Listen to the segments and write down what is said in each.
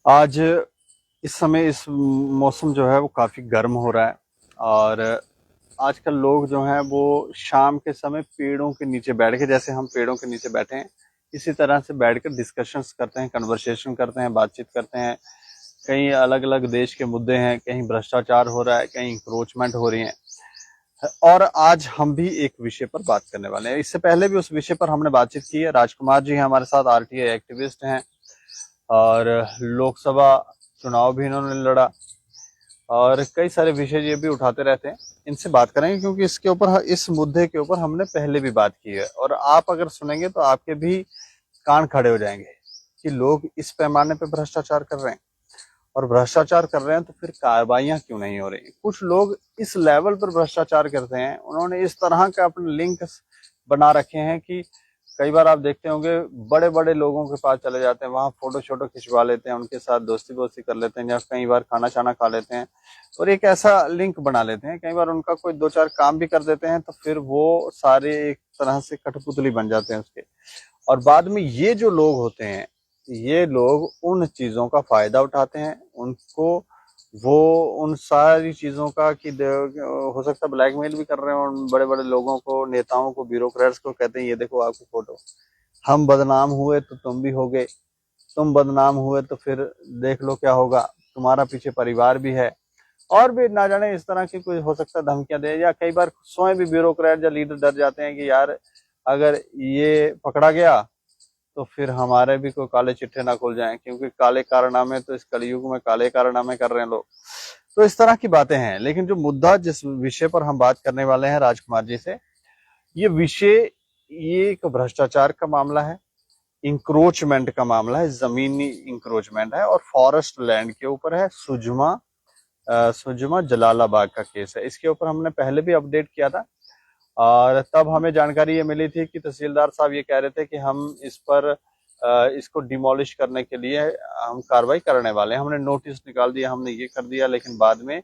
आज इस समय इस मौसम जो है वो काफी गर्म हो रहा है और आजकल लोग जो हैं वो शाम के समय पेड़ों के नीचे बैठ के, जैसे हम पेड़ों के नीचे बैठे हैं इसी तरह से बैठकर डिस्कशंस करते हैं, कन्वर्सेशन करते हैं, बातचीत करते हैं। कहीं अलग अलग देश के मुद्दे हैं, कहीं भ्रष्टाचार हो रहा है, कहीं इंक्रोचमेंट हो रही है। और आज हम भी एक विषय पर बात करने वाले हैं। इससे पहले भी उस विषय पर हमने बातचीत की है। राजकुमार जी हैं हमारे साथ, आरटीआई एक्टिविस्ट हैं और लोकसभा चुनाव भी इन्होंने लड़ा और कई सारे विषय ये भी उठाते रहते हैं। इनसे बात करेंगे क्योंकि इसके ऊपर, इस मुद्दे के ऊपर हमने पहले भी बात की है और आप अगर सुनेंगे तो आपके भी कान खड़े हो जाएंगे कि लोग इस पैमाने पर भ्रष्टाचार कर रहे हैं। और भ्रष्टाचार कर रहे हैं तो फिर कार्रवाइयां क्यों नहीं हो रही? कुछ लोग इस लेवल पर भ्रष्टाचार करते हैं, उन्होंने इस तरह का अपने लिंक बना रखे हैं कि कई बार आप देखते होंगे बड़े बड़े लोगों के पास चले जाते हैं, वहां फोटो शोटो खिंचवा लेते हैं, उनके साथ दोस्ती वोस्ती कर लेते हैं या कई बार खाना शाना खा लेते हैं और एक ऐसा लिंक बना लेते हैं। कई बार उनका कोई दो चार काम भी कर देते हैं तो फिर वो सारे एक तरह से कठपुतली बन जाते हैं उसके। और बाद में ये जो लोग होते हैं, ये लोग उन चीजों का फायदा उठाते हैं, उनको वो उन सारी चीजों का कि हो सकता है ब्लैकमेल भी कर रहे हैं उन बड़े बड़े लोगों को, नेताओं को, ब्यूरोक्रेट्स को। कहते हैं ये देखो आपकी फोटो, हम बदनाम हुए तो तुम भी होगे, तुम बदनाम हुए तो फिर देख लो क्या होगा, तुम्हारा पीछे परिवार भी है। और भी ना जाने इस तरह की कोई हो सकता है धमकियां दे, या कई बार स्वयं भी ब्यूरोक्रेट या लीडर डर जाते हैं कि यार अगर ये पकड़ा गया तो फिर हमारे भी कोई काले चिट्ठे ना खुल जाएं, क्योंकि काले कारनामे तो इस कलयुग में काले कारनामे कर रहे हैं लोग। तो इस तरह की बातें हैं। लेकिन जो मुद्दा, जिस विषय पर हम बात करने वाले हैं राजकुमार जी से, ये विषय, ये एक भ्रष्टाचार का मामला है, इंक्रोचमेंट का मामला है, जमीनी इंक्रोचमेंट है और फॉरेस्ट लैंड के ऊपर है। सुजमा जलालाबाद का केस है। इसके ऊपर हमने पहले भी अपडेट किया था और तब हमें जानकारी ये मिली थी कि तहसीलदार साहब ये कह रहे थे कि हम इस पर इसको डिमोलिश करने के लिए हम कार्रवाई करने वाले हैं। हमने नोटिस निकाल दिया, हमने ये कर दिया, लेकिन बाद में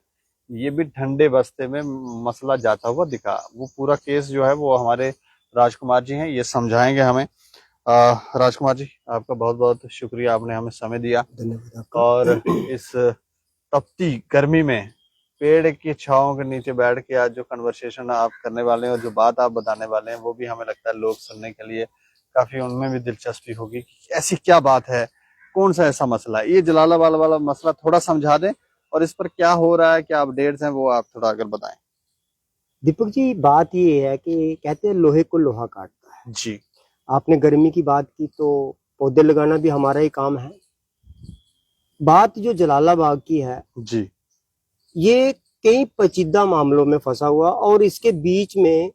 ये भी ठंडे बस्ते में मसला जाता हुआ दिखा। वो पूरा केस जो है वो हमारे राजकुमार जी हैं, ये समझाएंगे हमें। राजकुमार जी, आपका बहुत बहुत शुक्रिया, आपने हमें समय दिया। धन्यवाद। और इस तपती गर्मी में पेड़ की छांव के नीचे बैठ के आज जो कन्वर्सेशन आप करने वाले हैं और जो बात आप बताने वाले हैं, वो भी हमें लगता है लोग सुनने के लिए काफी, उनमें भी दिलचस्पी होगी कि ऐसी क्या बात है, कौन सा ऐसा मसला है। ये जलालाबाद वाला मसला थोड़ा समझा दें और इस पर क्या हो रहा है, क्या अपडेट्स हैं, वो आप थोड़ा अगर बताएं। दीपक जी, बात ये है कि कहते हैं लोहे को लोहा काटता है जी। आपने गर्मी की बात की तो पौधे लगाना भी हमारा ही काम है। बात जो जलालाबाद की है जी। ये कई पेचीदा मामलों में फंसा हुआ और इसके बीच में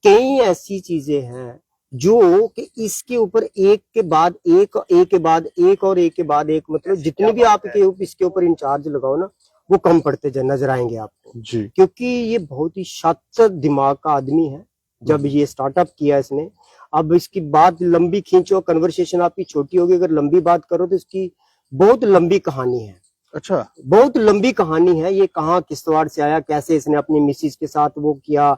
कई ऐसी चीजें हैं जो कि इसके ऊपर एक के बाद एक, एक के बाद एक और एक के बाद एक, मतलब जितने भी आपके इसके ऊपर इंचार्ज लगाओ ना वो कम पड़ते नजर आएंगे आपको जी। क्योंकि ये बहुत ही शातिर दिमाग का आदमी है। जब ये स्टार्टअप किया इसने, अब इसकी बात लंबी खींचो, कन्वर्सेशन आपकी छोटी होगी, अगर लंबी बात करो तो इसकी बहुत लंबी कहानी है। अच्छा, बहुत लंबी कहानी है। ये कहाँ किश्तवाड़ से आया, कैसे इसने अपनी मिसिस के साथ वो किया,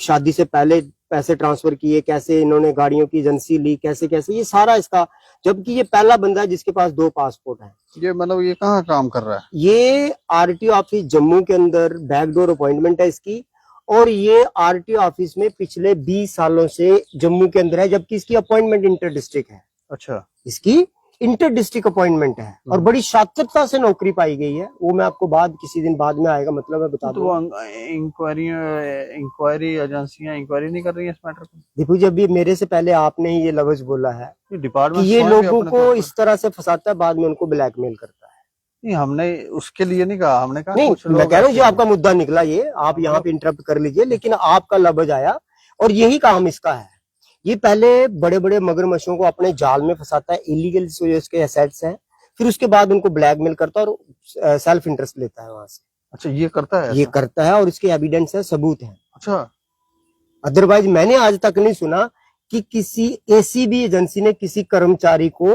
शादी से पहले पैसे ट्रांसफर किए, कैसे इन्होंने गाड़ियों की एजेंसी ली, कैसे कैसे ये सारा इसका, जबकि ये पहला बंदा है जिसके पास 2 पासपोर्ट हैं। ये मतलब ये कहाँ काम कर रहा है? ये आरटीओ ऑफिस जम्मू के अंदर बैकडोर अपॉइंटमेंट है इसकी, और ये आरटीओ ऑफिस में पिछले 20 सालों से जम्मू के अंदर है, जबकि इसकी अपॉइंटमेंट इंटर डिस्ट्रिक्ट है। अच्छा, इसकी इंटर डिस्ट्रिक्ट अपॉइंटमेंट है और बड़ी शातिरता से नौकरी पाई गई है। वो मैं आपको किसी दिन बाद में आएगा, मतलब मैं बता दूंगा। तो इंक्वायरी एजेंसियां इंक्वायरी नहीं कर रही है इस मैटर को? देखो, जब ये मेरे से पहले आपने ही ये लफ्ज बोला है कि डिपार्टमेंट ये लोगों को इस तरह से फंसाता है, बाद में उनको ब्लैकमेल करता है। नहीं, हमने उसके लिए नहीं कहा, हमने कहा नहीं, मैं कह रहा हूँ जो आपका मुद्दा निकला, ये आप यहाँ पे इंटरप्ट कर लीजिए, लेकिन आपका लफ्ज आया और यही काम इसका है। ये पहले बड़े बड़े मगरमच्छों को अपने जाल में फंसाता है, इलीगल जो इसके एसेट्स हैं, फिर उसके बाद उनको ब्लैकमेल करता है और सेल्फ इंटरेस्ट लेता है वहां से। अच्छा, ये करता है? ये करता है और इसके एविडेंस है, सबूत है। अच्छा। अदरवाइज मैंने आज तक नहीं सुना कि किसी एसीबी एजेंसी ने किसी कर्मचारी को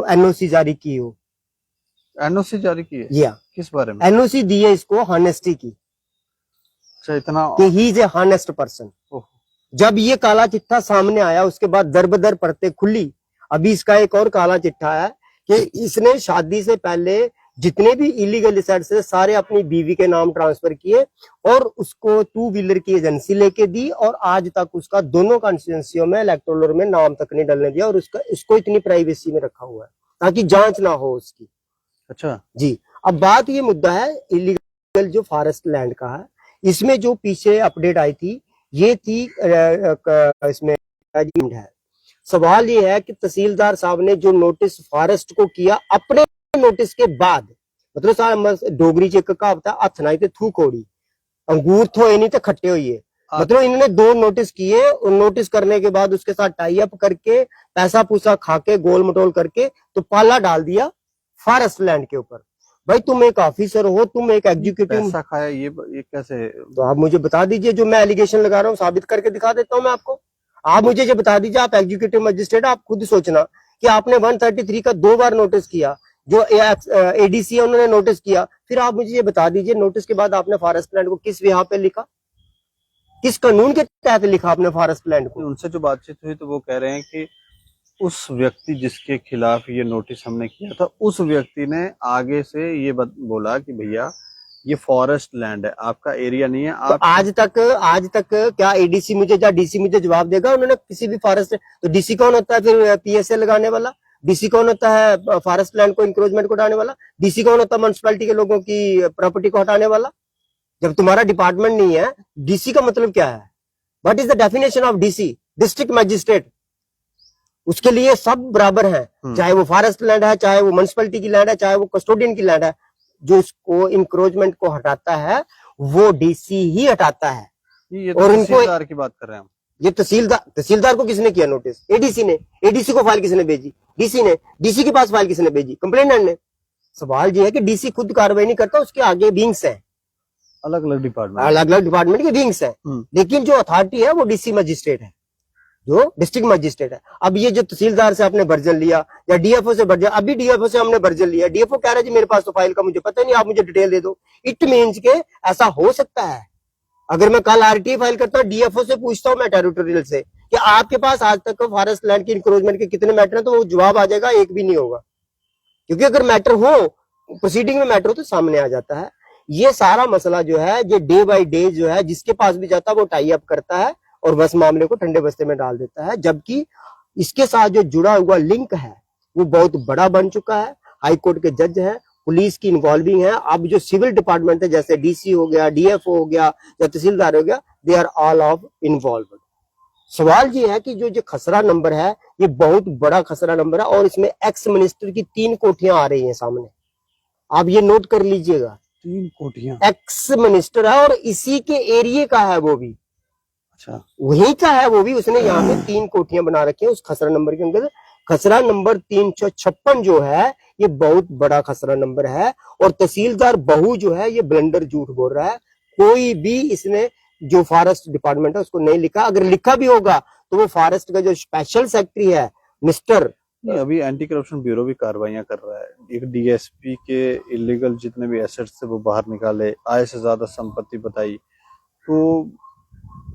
एनओसी जारी की हो। एनओसी जारी की है? या किस बारे में? एनओसी दी है इसको हॉनेस्टी की। अच्छा, इतना कि he is a honest person. जब ये काला चिट्ठा सामने आया उसके बाद दर बदर परतें खुली। अभी इसका एक और काला चिट्ठा है कि इसने शादी से पहले जितने भी इलीगल एसेट्स थे सारे अपनी बीवी के नाम ट्रांसफर किए और उसको 2 व्हीलर की एजेंसी लेके दी और आज तक उसका दोनों कॉन्स्टिट्यूंसियों में इलेक्टोरल में नाम तक नहीं डलने दिया और उसका इसको इतनी प्राइवेसी में रखा हुआ है ताकि जांच ना हो उसकी। अच्छा। जी, अब बात ये मुद्दा है इलीगल जो फॉरेस्ट लैंड का है, इसमें जो पीछे अपडेट आई थी ये थी इसमें है। सवाल ये है कि तहसीलदार साहब ने जो नोटिस फॉरेस्ट को किया अपने नोटिस के बाद, मतलब सारा डोगरी च एक कहावत है हथ नाई ते थू कोड़ी, अंगूर थोए नहीं तो खट्टे होइए। मतलब इन्होंने 2 नोटिस किए और नोटिस करने के बाद उसके साथ टाई अप करके पैसा पूसा खा के गोल मटोल करके तो पाला डाल दिया फॉरेस्ट लैंड के ऊपर। भाई तुम एक ऑफिसर हो, तुम एक एग्जीक्यूटिव, पैसा खाया ये कैसे? तो आप मुझे बता दीजिए, जो मैं एलिगेशन लगा रहा हूँ साबित करके दिखा देता हूँ मैं आपको। आप मुझे ये बता दीजिए, आप एग्जीक्यूटिव मजिस्ट्रेट, आप खुद सोचना कि आपने 133 का 2 बार नोटिस किया, जो एडीसी है उन्होंने नोटिस किया, फिर आप मुझे ये बता दीजिए नोटिस के बाद आपने फॉरेस्ट लैंड को किस विहा पे लिखा, किस कानून के तहत लिखा आपने फॉरेस्ट लैंड को? उनसे जो बातचीत हुई तो वो कह रहे हैं कि उस व्यक्ति जिसके खिलाफ ये नोटिस हमने किया था उस व्यक्ति ने आगे से ये बोला कि भैया ये फॉरेस्ट लैंड है, आपका एरिया नहीं है। तो आप आज तक क्या एडीसी मुझे या डीसी मुझे जवाब देगा? उन्होंने किसी भी फॉरेस्ट, तो डीसी कौन होता है फिर पीएसए लगाने वाला? डीसी कौन होता है फॉरेस्ट लैंड को इंक्रोचमेंट को हटाने वाला? डीसी कौन होता है म्युनिसिपैलिटी के लोगों की प्रॉपर्टी को हटाने वाला? जब तुम्हारा डिपार्टमेंट नहीं है, डीसी का मतलब क्या है? What is the definition of DC? District magistrate. उसके लिए सब बराबर हैं, चाहे वो फॉरेस्ट लैंड है, चाहे वो म्युनिसिपैलिटी की लैंड है, चाहे वो कस्टोडियन की लैंड है। जो इसको इंक्रोचमेंट को हटाता है वो डीसी ही हटाता है। ये तो तहसीलदार की बात कर रहे हैं हम। ये तहसीलदार को किसने किया नोटिस? एडीसी ने। एडीसी को फाइल किसने भेजी? डीसी ने। डीसी के पास फाइल किसने भेजी? कंप्लेनेंट ने। सवाल ये है कि डीसी खुद कार्रवाई नहीं करता, उसके आगे विंग्स हैं, अलग अलग डिपार्टमेंट के विंग्स हैं, लेकिन जो अथॉरिटी है वो डीसी मजिस्ट्रेट है, जो डिस्ट्रिक्ट मजिस्ट्रेट है। अब ये जो तहसीलदार से आपने वर्जन लिया या डीएफओ से वर्जन, अभी डीएफओ से हमने वर्जन लिया, डीएफओ कह रहा है जी मेरे पास तो फाइल का मुझे पता नहीं, आप मुझे डिटेल दे दो। इट मीन्स के ऐसा हो सकता है, अगर मैं कल आरटीआई फाइल करता हूँ, डीएफओ से पूछता हूँ मैं टेरिटोरियल से कि आपके पास आज तक फॉरेस्ट लैंड की इंक्रोचमेंट के कितने मैटर है, तो वो जवाब आ जाएगा एक भी नहीं होगा, क्योंकि अगर मैटर हो, प्रोसीडिंग में मैटर हो तो सामने आ जाता है। ये सारा मसला जो है ये डे बाय डे जो है जिसके पास भी जाता है वो टाई अप करता है और बस मामले को ठंडे बस्ते में डाल देता है, जबकि इसके साथ जो जुड़ा हुआ लिंक है वो बहुत बड़ा बन चुका है। हाई कोर्ट के जज हैं, पुलिस की इन्वॉल्विंग है, अब जो सिविल डिपार्टमेंट है जैसे डीसी हो गया, डीएफओ हो गया या तहसीलदार हो गया, they are all of involve. सवाल ये है कि जो खसरा नंबर है ये बहुत बड़ा खसरा नंबर है और इसमें एक्स मिनिस्टर की 3 कोठियां आ रही हैं सामने, आप ये नोट कर लीजिएगा। 3 कोठियां एक्स मिनिस्टर है और इसी के एरिया का है वो भी। अच्छा, वहीं का है वो भी, उसने यहाँ पे 3 कोठियां बना रखी है उस खसरा नंबर के अंदर। खसरा नंबर 356 जो है ये बहुत बड़ा खसरा नंबर है और तहसीलदार बहू जो है ये ब्लंडर झूठ बोल रहा है। कोई भी इसने जो फॉरेस्ट डिपार्टमेंट है उसको नहीं लिखा, अगर लिखा भी होगा तो वो फॉरेस्ट का जो स्पेशल सेक्रेटरी है मिस्टर, अभी एंटी करप्शन ब्यूरो भी कार्रवाइयां कर रहा है। एक डीएसपी के इलीगल जितने भी एसेट्स थे वो बाहर निकाले, आय से ज्यादा संपत्ति बताई, तो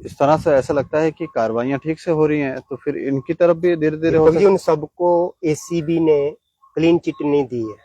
इस तरह से ऐसा लगता है कि कार्रवाइयां ठीक से हो रही हैं, तो फिर इनकी तरफ भी धीरे धीरे हो उन सबको एसीबी ने क्लीन चिट नहीं दी है।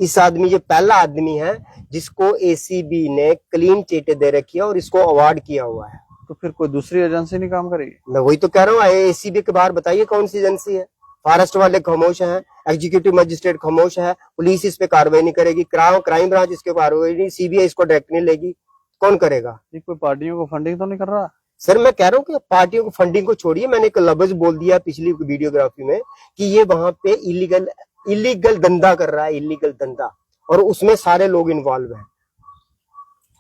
इस आदमी, ये पहला आदमी है जिसको एसीबी ने क्लीन चिट दे रखी है और इसको अवार्ड किया हुआ है। तो फिर कोई दूसरी एजेंसी नहीं काम करेगी? मैं वही तो कह रहा हूँ, एसीबी के बाहर बताइए कौन सी एजेंसी है? फॉरेस्ट वाले खामोश हैं, एग्जीक्यूटिव मजिस्ट्रेट खामोश है, पुलिस इस पे कार्रवाई नहीं करेगी, क्राइम ब्रांच इसके कार्रवाई नहीं, सीबीआई इसको डायरेक्ट नहीं लेगी, कौन करेगा? कोई पार्टियों को फंडिंग तो नहीं कर रहा? सर मैं कह रहा हूँ कि पार्टियों को फंडिंग को छोड़िए, मैंने एक लफ्ज बोल दिया पिछली वीडियोग्राफी में कि ये वहां पे इलीगल धंधा कर रहा है, इलीगल धंधा, और उसमें सारे लोग इन्वॉल्व हैं।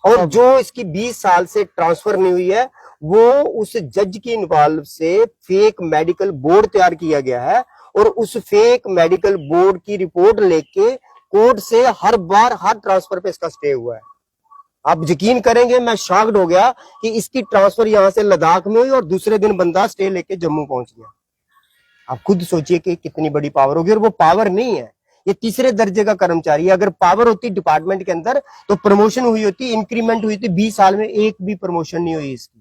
और जो इसकी 20 साल से ट्रांसफर नहीं हुई है वो उस जज की इन्वॉल्व से फेक मेडिकल बोर्ड तैयार किया गया है और उस फेक मेडिकल बोर्ड की रिपोर्ट लेके कोर्ट से हर बार हर ट्रांसफर पे इसका स्टे हुआ है। आप यकीन करेंगे, मैं शॉक्ड हो गया कि इसकी ट्रांसफर यहां से लद्दाख में हुई और दूसरे दिन बंदा स्टे लेके जम्मू पहुंच गया। आप खुद सोचिए कि कितनी बड़ी पावर होगी, और वो पावर नहीं है, ये तीसरे दर्जे का कर्मचारी है। अगर पावर होती डिपार्टमेंट के अंदर तो प्रमोशन हुई होती, इंक्रीमेंट हुई थी, 20 साल में एक भी प्रमोशन नहीं हुई इसकी।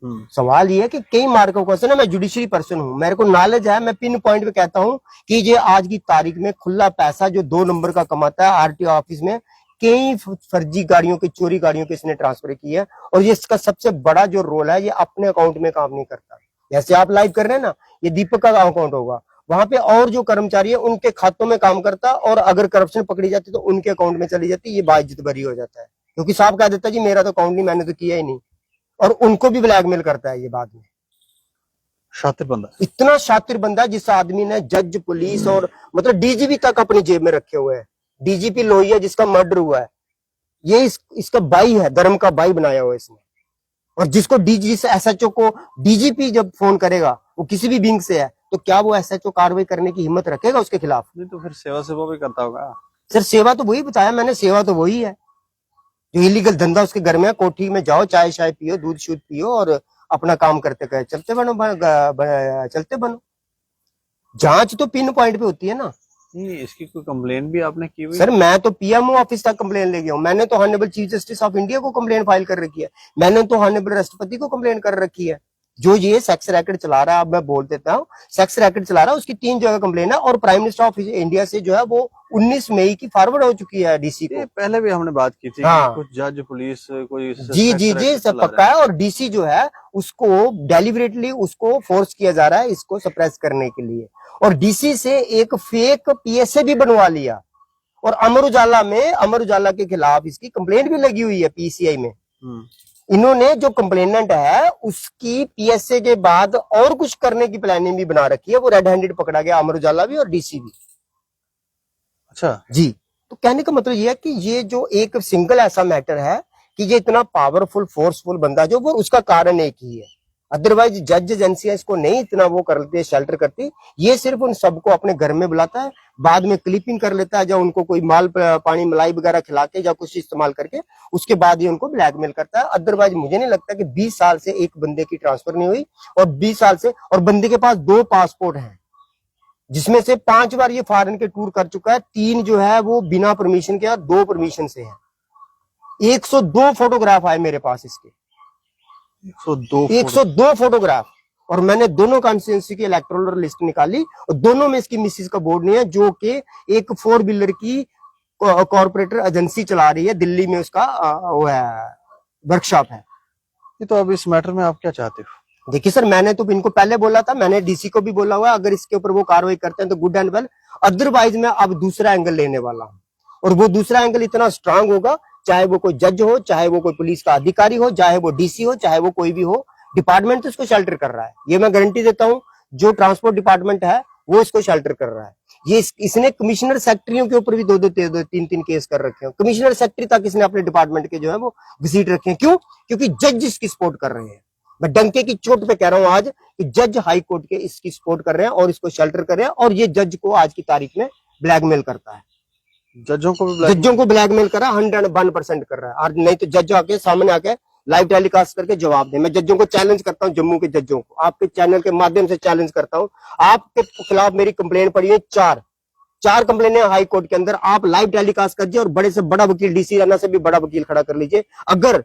सवाल ये है कि कई मार्कों क्वेश्चन है, मैं जुडिशरी पर्सन हूं, मेरे को नॉलेज है, मैं पिन पॉइंट पे कहता हूं कि ये आज की तारीख में खुला पैसा जो 2 नंबर का कमाता है आरटीओ ऑफिस में, कई फर्जी गाड़ियों की, चोरी गाड़ियों की इसने ट्रांसफर की है। और ये इसका सबसे बड़ा जो रोल है, ये अपने अकाउंट में काम नहीं करता। जैसे आप लाइव कर रहे हैं ना, ये दीपक का अकाउंट होगा, वहां पे और जो कर्मचारी है उनके खातों में काम करता, और अगर करप्शन पकड़ी जाती तो उनके अकाउंट में चली जाती, ये बाइज्जत बरी हो जाता है, क्योंकि साहब कह देता है जी मेरा तो अकाउंट नहीं, मैंने तो किया ही नहीं, और उनको भी ब्लैकमेल करता है ये बाद में। शातिर बंदा, इतना शातिर बंदा जिस आदमी ने जज, पुलिस और मतलब डीजीपी तक अपनी जेब में रखे हुए हैं। डीजीपी लोहिया जिसका मर्डर हुआ है, ये इसका भाई है, धर्म का भाई बनाया हुआ है इसने। और जिसको एसएचओ को डीजीपी जब फोन करेगा, वो किसी भी विंग से है, तो क्या वो एसएचओ कार्रवाई करने की हिम्मत रखेगा उसके खिलाफ? नहीं तो फिर सेवा से वो भी करता होगा। सर सेवा तो वही बताया मैंने, सेवा तो वही है जो इलीगल धंधा उसके घर में है। कोठी में जाओ, चाय शाय पियो, दूध शूध पियो और अपना काम करते कहे चलते बनो। जांच तो पिन पॉइंट पे होती है ना। नहीं, इसकी कोई कंप्लेन भी आपने की हुई? सर मैं तो पीएमओ ऑफिस तक कंप्लेन ले गया हूँ, मैंने तो honourable chief justice of India को कंप्लेन फाइल कर रखी है, मैंने तो ऑनरेबल राष्ट्रपति को कंप्लेन कर रखी है। जो ये सेक्स रैकेट चला रहा है, अब मैं बोल देता हूँ, सेक्स रैकेट चला रहा है, उसकी 3 जगह कंप्लेन है, और प्राइम मिनिस्टर ऑफ इंडिया से जो है वो 19 मई की फॉरवर्ड हो चुकी है डीसी को। पहले भी हमने बात की थी हाँ। कि कुछ जज, पुलिस कोई जी सब पक्का है, और डीसी जो है उसको डेलिबरेटली उसको फोर्स किया जा रहा है इसको सप्रेस करने के लिए, और डीसी से एक फेक पीएसए भी बनवा लिया, और अमर उजाला के खिलाफ इसकी कंप्लेंट भी लगी हुई है पीसीआई में। इन्होंने जो कंप्लेनेंट है उसकी पीएसए के बाद और कुछ करने की प्लानिंग भी बना रखी है, वो रेड हैंडेड पकड़ा गया, अमर उजाला भी और डीसी भी। अच्छा जी, तो कहने का मतलब ये है कि ये जो एक सिंगल ऐसा मैटर है कि ये इतना पावरफुल फोर्सफुल बंदा जो, वो उसका कारण एक ही है। अदरवाइज जज एजेंसियां इसको नहीं इतना वो करती, शेल्टर करती, ये सिर्फ उन सबको अपने घर में बुलाता है, बाद में क्लिपिंग कर लेता है, या उनको कोई माल पानी मलाई वगैरह खिला के या कुछ इस्तेमाल करके उसके बाद ही उनको ब्लैकमेल करता है। अदरवाइज मुझे नहीं लगता कि 20 साल से एक बंदे की ट्रांसफर नहीं हुई, और 20 साल से, और बंदे के पास 2 पासपोर्ट हैं, जिसमें से 5 बार ये फॉरेन के टूर कर चुका है, 3 जो है वो बिना परमिशन के, 2 परमिशन से है। 102 फोटोग्राफ आए मेरे पास इसके, 102 फोटोग्राफ, और मैंने दोनों कॉन्स्टिट्यूंसी की इलेक्टोरल लिस्ट निकाली, और दोनों में इसकी मिसिस का बोर्ड नहीं है, जो कि एक 4 व्हीलर की कॉर्पोरेटर एजेंसी चला रही है, दिल्ली में उसका वो है, वर्कशॉप है। तो अब इस मैटर में आप क्या चाहते हो? देखिए सर, मैंने तो इनको पहले बोला था, मैंने डीसी को भी बोला हुआ है, अगर इसके ऊपर वो कार्रवाई करते हैं तो गुड एंड वेल, अदरवाइज मैं अब दूसरा एंगल लेने वाला हूं, और वो दूसरा एंगल इतना स्ट्रांग होगा, चाहे वो कोई जज हो, चाहे वो कोई पुलिस का अधिकारी हो, चाहे वो डीसी हो, चाहे वो कोई भी हो, डिपार्टमेंट तो इसको शेल्टर कर रहा है, ये मैं गारंटी देता हूं। जो ट्रांसपोर्ट डिपार्टमेंट है वो इसको शेल्टर कर रहा है। ये इसने कमिश्नर सेक्रेटरियों के ऊपर भी 2-2, 3-3 केस कर रखे हैं, कमिश्नर सेक्रेटरी तक इसने अपने डिपार्टमेंट के जो है वो विजिट रखे हैं। क्यों? क्योंकि जज इसकी सपोर्ट कर रहे हैं। मैं डंके की चोट पे कह रहा हूं आज कि जज हाई कोर्ट के इसकी सपोर्ट कर रहे हैं और इसको शेल्टर कर रहे हैं, और ये जज को आज की तारीख में ब्लैकमेल करता है, जजों को ब्लैकमेल कर रहा है, 101% कर रहा है। और नहीं तो जज आके सामने आके लाइव टेलीकास्ट करके जवाब दे। मैं जजों को चैलेंज करता हूं, जम्मू के जजों को आपके चैनल के माध्यम से चैलेंज करता हूं, आपके खिलाफ मेरी कंप्लेन पड़ी है, 4 कंप्लेन है हाई कोर्ट के अंदर, आप लाइव टेलीकास्ट करिए और बड़े से बड़ा वकील, डीसी राणा से भी बड़ा वकील खड़ा कर लीजिए। अगर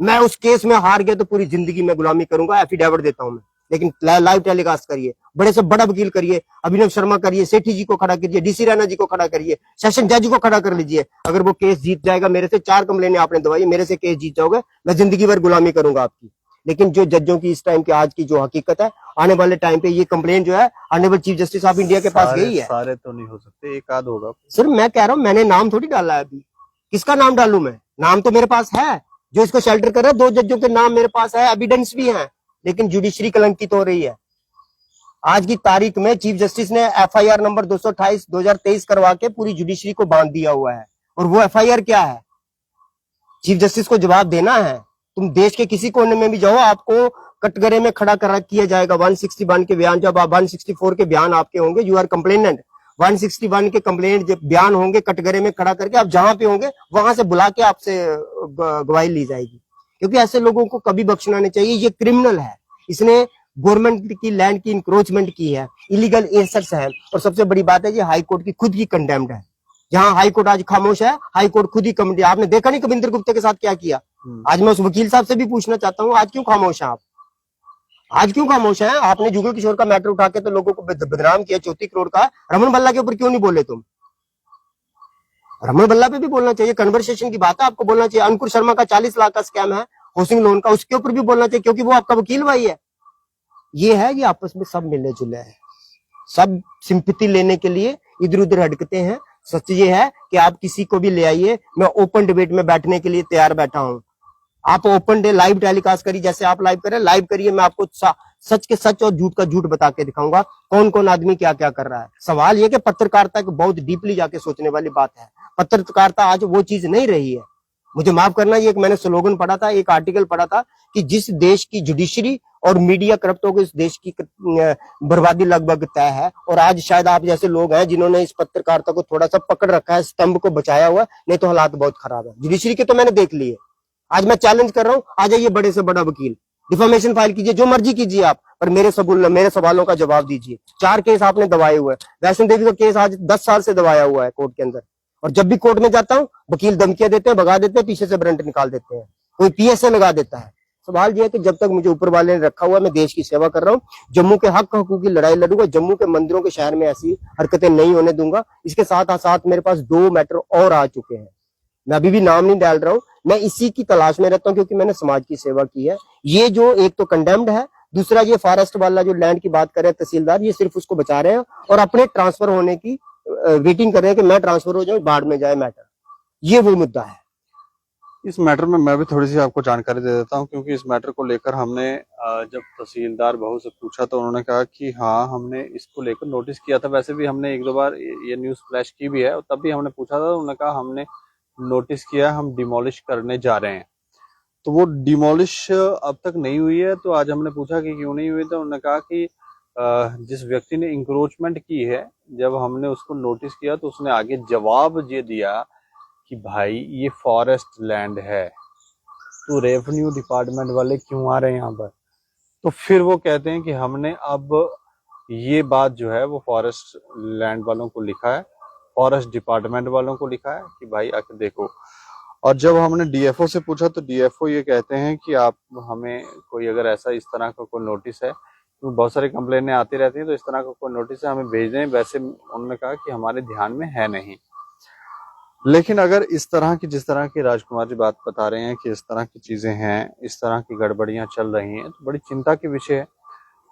मैं उस केस में हार गया तो पूरी जिंदगी में गुलामी करूंगा, एफिडेविट देता हूं मैं, लेकिन लाइव टेलीकास्ट करिए, बड़े से बड़ा वकील करिए, अभिनव शर्मा करिए, सेठी जी को खड़ा करिए, डीसी राणा जी को खड़ा करिए, सेशन जज को खड़ा कर लीजिए। अगर वो केस जीत जाएगा मेरे से, 4 कंप्लेन आपने दवाई, मेरे से केस जीत जाओगे, मैं जिंदगी भर गुलामी करूंगा आपकी। लेकिन जो जजों की इस टाइम की आज की जो हकीकत है, आने वाले टाइम पे ये कंप्लेन जो है honourable chief justice of India के पास गई है। सारे तो नहीं हो सकते, एक आध होगा। सर मैं कह रहा हूं, मैंने नाम थोड़ी डाला है अभी, किसका नाम डालू मैं? नाम तो मेरे पास है, जो इसको शेल्टर कर रहा है, 2 जजों के नाम मेरे पास है, एविडेंस भी है, लेकिन जुडिशरी कलंकित हो रही है। आज की तारीख में चीफ जस्टिस ने एफआईआर नंबर 228/2023 करवा के पूरी जुडिशरी को बांध दिया हुआ है, और वो एफआईआर क्या है? चीफ जस्टिस को जवाब देना है। तुम देश के किसी कोने में भी जाओ, आपको कटघरे में खड़ा किया जाएगा। 161 के बयान, जब 164 के बयान आपके होंगे, यू आर कंप्लेनेंट, 161 के कंप्लेंट जब बयान होंगे, कटघरे में खड़ा करके आप जहां पे होंगे वहां से बुला के आपसे गवाही ली जाएगी, क्योंकि ऐसे लोगों को कभी बख्शना नहीं चाहिए। ये क्रिमिनल है, इसने गवर्नमेंट की लैंड की इंक्रोचमेंट की है, इलीगल एसेट्स है, और सबसे बड़ी बात है ये हाई कोर्ट की खुद की कंडेम्ड है। जहां हाई कोर्ट आज खामोश है, हाई कोर्ट खुद ही कमिटी, आपने देखा नहीं कविंदर गुप्ता के साथ क्या किया? आज मैं उस वकील साहब से भी पूछना चाहता हूँ, आज क्यों खामोश हैं आप? आज क्यों खामोश हैं? आपने जुगल किशोर का मैटर उठा के तो लोगों को बदनाम किया, 34 करोड़ का। रमन भल्ला के ऊपर क्यों नहीं बोले तुम? रमन भल्ला पे भी बोलना चाहिए, कन्वर्सेशन की बात है, आपको बोलना चाहिए। अंकुर शर्मा का 40 लाख का स्कैम है हाउसिंग लोन का, उसके ऊपर भी बोलना चाहिए, क्योंकि वो आपका वकील भाई है। ये है, ये आपस में सब मिले जुले हैं, सब सिंपैथी लेने के लिए इधर उधर हटकते हैं। सच ये है कि आप किसी को भी ले आइए, मैं ओपन डिबेट में बैठने के लिए तैयार बैठा हूं। आप ओपन डे लाइव टेलीकास्ट करिए, जैसे आप लाइव करें, लाइव करिए, मैं आपको सच के सच और झूठ का झूठ बता के दिखाऊंगा कौन कौन आदमी क्या क्या कर रहा है। सवाल ये कि पत्रकारिता की बहुत डीपली जाके सोचने वाली बात है। पत्रकारिता आज वो चीज नहीं रही है। मुझे माफ करना, ये एक मैंने स्लोगन पढ़ा था, एक आर्टिकल पढ़ा था कि जिस देश की जुडिशरी और मीडिया करप्ट हो गई, इस देश की बर्बादी लगभग तय है। और आज शायद आप जैसे लोग हैं जिन्होंने इस पत्रकारिता को थोड़ा सा पकड़ रखा है, स्तंभ को बचाया हुआ, नहीं तो हालात बहुत खराब है। जुडिशरी के तो मैंने देख लिए। आज मैं चैलेंज कर रहा हूं, आ जाइए बड़े से बड़ा वकील, डिफॉर्मेशन फाइल कीजिए, जो मर्जी कीजिए आप, पर मेरे सवालों का जवाब दीजिए। 4 केस आपने दबाए हुए हैं। वैष्णो देवी का केस आज 10 साल से दबाया हुआ है कोर्ट के अंदर, और जब भी कोर्ट में जाता हूं वकील धमकियां देते हैं, भगा देते हैं, पीछे से वारंट निकाल देते हैं, कोई पीएसए लगा देता है। सवाल यह है कि जब तक मुझे ऊपर वाले ने रखा हुआ, मैं देश की सेवा कर रहा हूँ, जम्मू के हक हकूक की लड़ाई लड़ूंगा, जम्मू के मंदिरों के शहर में ऐसी हरकतें नहीं होने दूंगा। इसके साथ साथ मेरे पास 2 मैटर और आ चुके हैं, मैं अभी भी नाम नहीं डाल रहा हूं, मैं इसी की तलाश में रहता हूं, क्योंकि मैंने समाज की सेवा की है। ये जो एक तो कंडेम्ड है, दूसरा ये फॉरेस्ट वाला जो लैंड की बात कर रहे हैं तहसीलदार, ये सिर्फ उसको बचा रहे हैं और अपने ट्रांसफर होने की वेटिंग कर रहे हैं कि मैं ट्रांसफर हो जाऊं, बाढ़ में जाए मैटर। ये वो मुद्दा है। इस मैटर में मैं भी थोड़ी सी आपको जानकारी दे देता हूं, क्योंकि इस मैटर को लेकर हमने जब तहसीलदार बहू से पूछा तो उन्होंने कहा कि हाँ, हमने इसको लेकर नोटिस किया था। वैसे भी हमने 1-2 बार ये न्यूज़ फ्लैश की भी है, और तब भी हमने पूछा था, उन्होंने कहा हमने नोटिस किया, हम डिमोलिश करने जा रहे हैं। तो वो डिमोलिश अब तक नहीं हुई है। तो आज हमने पूछा कि क्यों नहीं हुई, तो उन्होंने कहा कि जिस व्यक्ति ने इंक्रोचमेंट की है, जब हमने उसको नोटिस किया तो उसने आगे जवाब ये दिया कि भाई ये फॉरेस्ट लैंड है, तो रेवेन्यू डिपार्टमेंट वाले क्यों आ रहे हैं यहाँ पर। तो फिर वो कहते हैं कि हमने अब ये बात जो है वो फॉरेस्ट लैंड वालों को लिखा है, फॉरेस्ट डिपार्टमेंट वालों को लिखा है कि भाई आके देखो। और जब हमने डीएफओ से पूछा तो डीएफओ ये कहते हैं कि आप हमें कोई अगर ऐसा इस तरह का कोई नोटिस है, तो बहुत सारी कंप्लेनें आती रहती हैं, तो इस तरह का कोई नोटिस है हमें भेज दें। वैसे उन्होंने कहा कि हमारे ध्यान में है नहीं। लेकिन अगर इस तरह की, जिस तरह की राजकुमार जी बात बता रहे हैं कि इस तरह की चीजें हैं, इस तरह की गड़बड़ियां चल रही हैं, तो बड़ी चिंता की विषय है।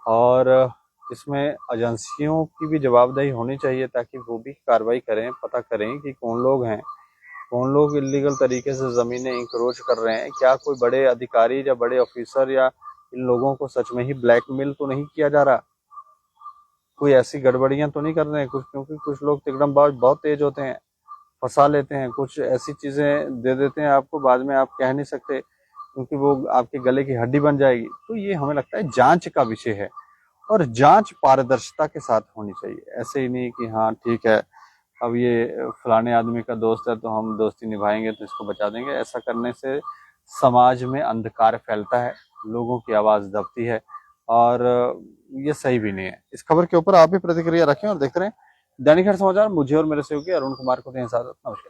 और इसमें एजेंसियों की भी जवाबदेही होनी चाहिए, ताकि वो भी कार्रवाई करें, पता करें कि कौन लोग हैं, कौन लोग इलीगल तरीके से जमीनें इंक्रोच कर रहे हैं। क्या कोई बड़े अधिकारी या बड़े ऑफिसर या इन लोगों को सच में ही ब्लैकमेल तो नहीं किया जा रहा, कोई ऐसी गड़बड़ियां तो नहीं कर रहे हैं कुछ, क्योंकि कुछ लोग तिकड़मबाज बहुत तेज होते हैं, फंसा लेते हैं, कुछ ऐसी चीजें दे देते हैं आपको, बाद में आप कह नहीं सकते, क्योंकि वो आपके गले की हड्डी बन जाएगी। तो ये हमें लगता है जांच का विषय है, और जांच पारदर्शिता के साथ होनी चाहिए। ऐसे ही नहीं कि हाँ ठीक है, अब ये फलाने आदमी का दोस्त है तो हम दोस्ती निभाएंगे तो इसको बचा देंगे। ऐसा करने से समाज में अंधकार फैलता है, लोगों की आवाज दबती है, और ये सही भी नहीं है। इस खबर के ऊपर आप भी प्रतिक्रिया रखें और देखते रहें दैनिक हर समाचार। मुझे और मेरे सहयोगी अरुण कुमार को दें साथ। नमस्कार।